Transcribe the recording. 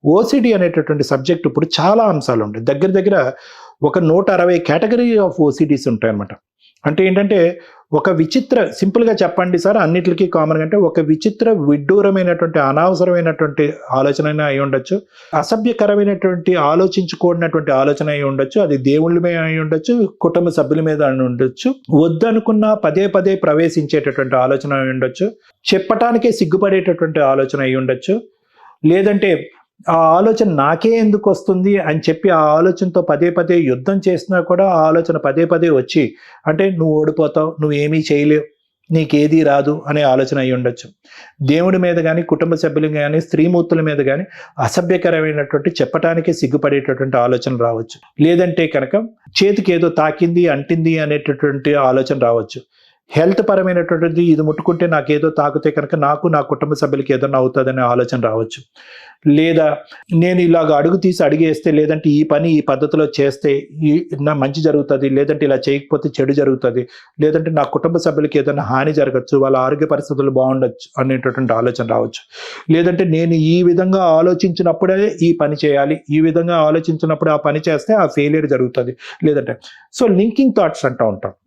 OCD అనేటటువంటి subject ఇప్పుడు చాలా అంశాలు ఉంటాయి. దగ్గర దగ్గర ఒక 160 కేటగిరీ ఆఫ్ ఓసిడీస్ ఉంటాయన్నమాట. అంటే ఏంటంటే ఒక విచిత్ర, సింపుల్గా చెప్పండి సార్, అన్నిటికీ కామన్గా అంటే ఒక విచిత్ర విడ్డూరమైనటువంటి అనవసరమైనటువంటి ఆలోచన అయి ఉండొచ్చు, అసభ్యకరమైనటువంటి ఆలోచించుకోనటువంటి ఆలోచన అయి ఉండొచ్చు, అది దేవుళ్ళ మీద అయి ఉండొచ్చు, కుటుంబ సభ్యుల మీద అని ఉండొచ్చు, వద్దనుకున్న పదే పదే ప్రవేశించేటటువంటి ఆలోచన అయి ఉండొచ్చు, చెప్పటానికే సిగ్గుపడేటటువంటి ఆలోచన అయి ఉండొచ్చు, లేదంటే ఆ ఆలోచన నాకే ఎందుకు వస్తుంది అని చెప్పి ఆ ఆలోచనతో పదే పదే యుద్ధం చేసినా కూడా ఆ ఆలోచన పదే పదే వచ్చి, అంటే నువ్వు ఓడిపోతావు, నువ్వేమీ చేయలేవు, నీకేదీ రాదు అనే ఆలోచన అయి ఉండొచ్చు. దేవుడి మీద కానీ, కుటుంబ సభ్యులు కానీ, స్త్రీమూర్తుల మీద కానీ అసభ్యకరమైనటువంటి, చెప్పటానికి సిగ్గుపడేటటువంటి ఆలోచన రావచ్చు. లేదంటే కనుక చేతికి ఏదో తాకింది, అంటింది అనేటటువంటి ఆలోచన రావచ్చు. హెల్త్ పరమైనటువంటిది, ఇది ముట్టుకుంటే నాకేదో తాకితే కనుక నాకు, నా కుటుంబ సభ్యులకి ఏదైనా అవుతుందనే ఆలోచన రావచ్చు. లేదా నేను ఇలాగ అడుగు తీసి అడిగేస్తే, లేదంటే ఈ పని ఈ పద్ధతిలో చేస్తే నా మంచి జరుగుతుంది, లేదంటే ఇలా చేయకపోతే చెడు జరుగుతుంది, లేదంటే నా కుటుంబ సభ్యులకి ఏదైనా హాని జరగచ్చు, వాళ్ళ ఆరోగ్య పరిస్థితులు బాగుండొచ్చు అనేటటువంటి ఆలోచన రావచ్చు. లేదంటే నేను ఈ విధంగా ఆలోచించినప్పుడే ఈ పని చేయాలి, ఈ విధంగా ఆలోచించినప్పుడు ఆ పని చేస్తే ఆ ఫెయిలియర్ జరుగుతుంది. లేదంటే సో లింకింగ్ థాట్స్ అంటూ ఉంటాం.